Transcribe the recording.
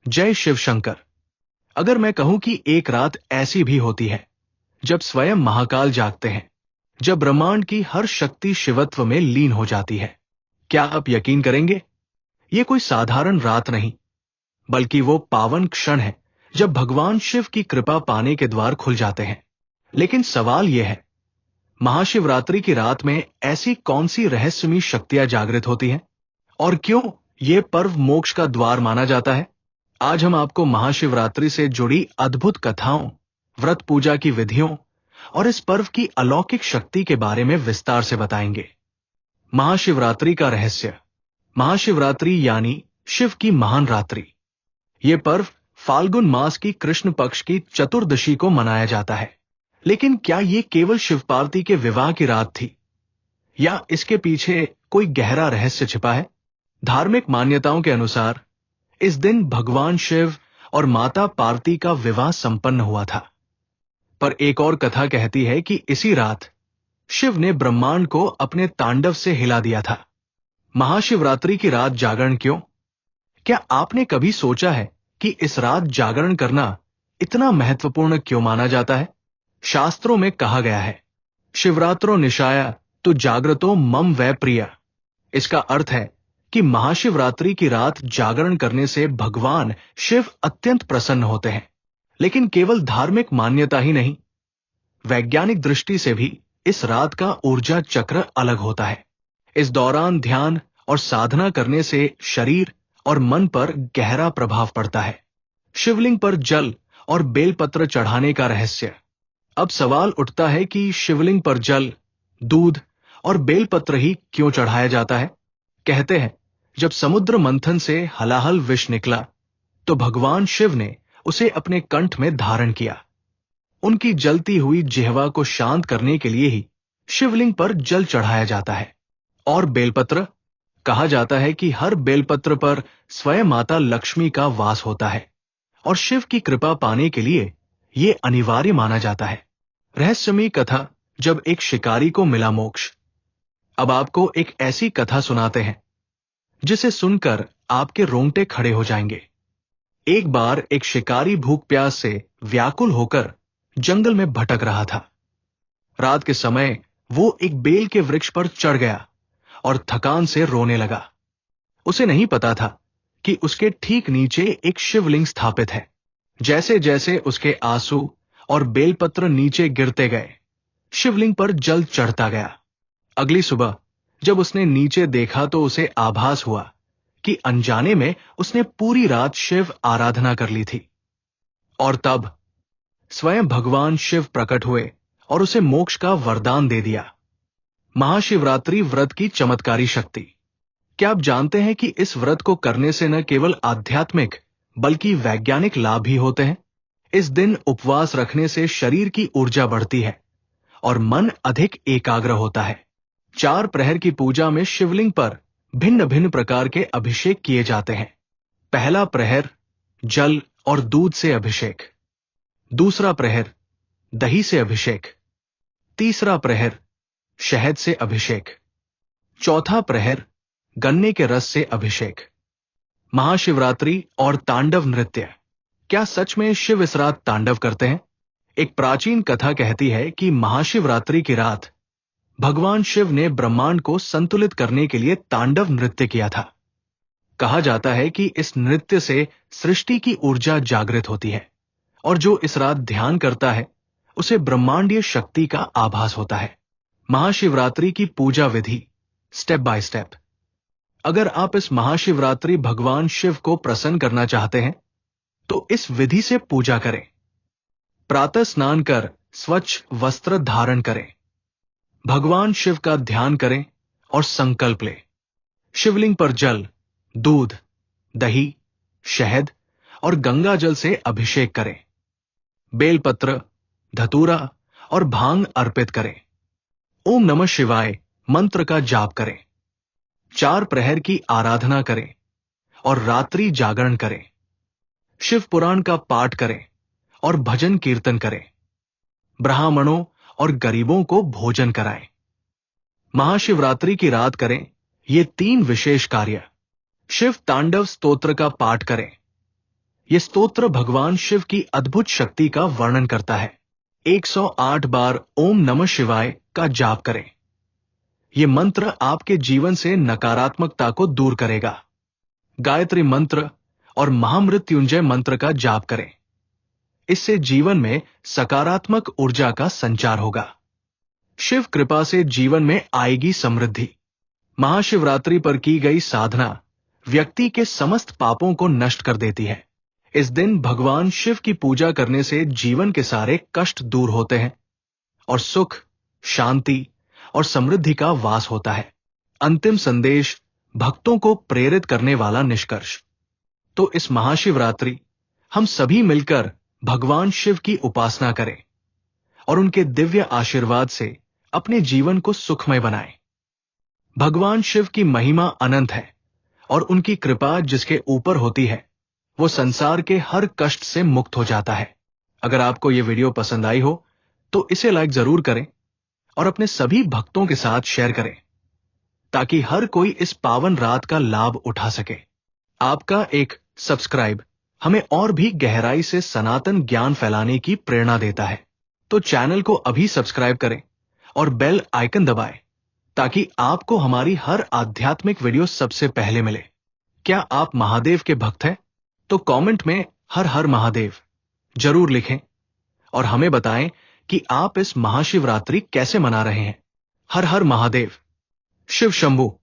जय शिव शंकर। अगर मैं कहूं कि एक रात ऐसी भी होती है जब स्वयं महाकाल जागते हैं, जब ब्रह्मांड की हर शक्ति शिवत्व में लीन हो जाती है, क्या आप यकीन करेंगे? ये कोई साधारण रात नहीं, बल्कि वो पावन क्षण है जब भगवान शिव की कृपा पाने के द्वार खुल जाते हैं। लेकिन सवाल यह है, महाशिवरात्रि की रात में ऐसी कौन सी रहस्यमयी शक्तियां जागृत होती हैं और क्यों यह पर्व मोक्ष का द्वार माना जाता है? आज हम आपको महाशिवरात्रि से जुड़ी अद्भुत कथाओं, व्रत पूजा की विधियों और इस पर्व की अलौकिक शक्ति के बारे में विस्तार से बताएंगे। महाशिवरात्रि का रहस्य। महाशिवरात्रि यानी शिव की महान रात्रि। यह पर्व फाल्गुन मास की कृष्ण पक्ष की चतुर्दशी को मनाया जाता है। लेकिन क्या यह केवल शिव पार्वती के विवाह की रात थी, या इसके पीछे कोई गहरा रहस्य छिपा है? धार्मिक मान्यताओं के अनुसार इस दिन भगवान शिव और माता पार्वती का विवाह संपन्न हुआ था। पर एक और कथा कहती है कि इसी रात शिव ने ब्रह्मांड को अपने तांडव से हिला दिया था। महाशिवरात्रि की रात जागरण क्यों? क्या आपने कभी सोचा है कि इस रात जागरण करना इतना महत्वपूर्ण क्यों माना जाता है? शास्त्रों में कहा गया है, शिवरात्रो निशाया तो जागृतो मम वै प्रिया। इसका अर्थ है कि महाशिवरात्रि की रात जागरण करने से भगवान शिव अत्यंत प्रसन्न होते हैं। लेकिन केवल धार्मिक मान्यता ही नहीं, वैज्ञानिक दृष्टि से भी इस रात का ऊर्जा चक्र अलग होता है। इस दौरान ध्यान और साधना करने से शरीर और मन पर गहरा प्रभाव पड़ता है। शिवलिंग पर जल और बेलपत्र चढ़ाने का रहस्य। अब सवाल उठता है कि शिवलिंग पर जल, दूध और बेलपत्र ही क्यों चढ़ाया जाता है? कहते हैं, जब समुद्र मंथन से हलाहल विष निकला तो भगवान शिव ने उसे अपने कंठ में धारण किया। उनकी जलती हुई जिह्वा को शांत करने के लिए ही शिवलिंग पर जल चढ़ाया जाता है। और बेलपत्र, कहा जाता है कि हर बेलपत्र पर स्वयं माता लक्ष्मी का वास होता है और शिव की कृपा पाने के लिए यह अनिवार्य माना जाता है। रहस्यमयी कथा, जब एक शिकारी को मिला मोक्ष। अब आपको एक ऐसी कथा सुनाते हैं जिसे सुनकर आपके रोंगटे खड़े हो जाएंगे। एक बार एक शिकारी भूख प्यास से व्याकुल होकर जंगल में भटक रहा था। रात के समय वो एक बेल के वृक्ष पर चढ़ गया और थकान से रोने लगा। उसे नहीं पता था कि उसके ठीक नीचे एक शिवलिंग स्थापित है। जैसे जैसे उसके आंसू और बेलपत्र नीचे गिरते गए, शिवलिंग पर जल चढ़ता गया। अगली सुबह जब उसने नीचे देखा तो उसे आभास हुआ कि अनजाने में उसने पूरी रात शिव आराधना कर ली थी। और तब स्वयं भगवान शिव प्रकट हुए और उसे मोक्ष का वरदान दे दिया। महाशिवरात्रि व्रत की चमत्कारी शक्ति। क्या आप जानते हैं कि इस व्रत को करने से न केवल आध्यात्मिक बल्कि वैज्ञानिक लाभ भी होते हैं? इस दिन उपवास रखने से शरीर की ऊर्जा बढ़ती है और मन अधिक एकाग्र होता है। 4 प्रहर की पूजा में शिवलिंग पर भिन्न भिन्न प्रकार के अभिषेक किए जाते हैं। पहला प्रहर जल और दूध से अभिषेक, दूसरा प्रहर दही से अभिषेक, तीसरा प्रहर शहद से अभिषेक, चौथा प्रहर गन्ने के रस से अभिषेक। महाशिवरात्रि और तांडव नृत्य। क्या सच में शिव इस रात तांडव करते हैं? एक प्राचीन कथा कहती है कि महाशिवरात्रि की रात भगवान शिव ने ब्रह्मांड को संतुलित करने के लिए तांडव नृत्य किया था। कहा जाता है कि इस नृत्य से सृष्टि की ऊर्जा जागृत होती है और जो इस रात ध्यान करता है उसे ब्रह्मांडीय शक्ति का आभास होता है। महाशिवरात्रि की पूजा विधि स्टेप बाय स्टेप। अगर आप इस महाशिवरात्रि भगवान शिव को प्रसन्न करना चाहते हैं तो इस विधि से पूजा करें। प्रातः स्नान कर स्वच्छ वस्त्र धारण करें, भगवान शिव का ध्यान करें और संकल्प लें। शिवलिंग पर जल, दूध, दही, शहद और गंगा जल से अभिषेक करें। बेलपत्र, धतूरा और भांग अर्पित करें। ओम नमः शिवाय मंत्र का जाप करें। 4 प्रहर की आराधना करें और रात्रि जागरण करें। शिव पुराण का पाठ करें और भजन कीर्तन करें। ब्राह्मणों और गरीबों को भोजन कराएं। महाशिवरात्रि की रात करें ये 3 विशेष कार्य। शिव तांडव स्तोत्र का पाठ करें, यह स्तोत्र भगवान शिव की अद्भुत शक्ति का वर्णन करता है। 108 बार ओम नमः शिवाय का जाप करें। यह मंत्र आपके जीवन से नकारात्मकता को दूर करेगा। गायत्री मंत्र और महामृत्युंजय मंत्र का जाप करें। इससे जीवन में सकारात्मक ऊर्जा का संचार होगा। शिव कृपा से जीवन में आएगी समृद्धि। महाशिवरात्रि पर की गई साधना व्यक्ति के समस्त पापों को नष्ट कर देती है। इस दिन भगवान शिव की पूजा करने से जीवन के सारे कष्ट दूर होते हैं और सुख, शांति और समृद्धि का वास होता है। अंतिम संदेश भक्तों को प्रेरित करने वाला निष्कर्ष। तो इस महाशिवरात्रि हम सभी मिलकर भगवान शिव की उपासना करें और उनके दिव्य आशीर्वाद से अपने जीवन को सुखमय बनाएं। भगवान शिव की महिमा अनंत है और उनकी कृपा जिसके ऊपर होती है वो संसार के हर कष्ट से मुक्त हो जाता है। अगर आपको यह वीडियो पसंद आई हो तो इसे लाइक जरूर करें और अपने सभी भक्तों के साथ शेयर करें ताकि हर कोई इस पावन रात का लाभ उठा सके। आपका एक सब्सक्राइब हमें और भी गहराई से सनातन ज्ञान फैलाने की प्रेरणा देता है। तो चैनल को अभी सब्सक्राइब करें और बेल आइकन दबाएं ताकि आपको हमारी हर आध्यात्मिक वीडियो सबसे पहले मिले। क्या आप महादेव के भक्त हैं? तो कमेंट में हर हर महादेव जरूर लिखें और हमें बताएं कि आप इस महाशिवरात्रि कैसे मना रहे हैं। हर हर महादेव। शिव शंभू।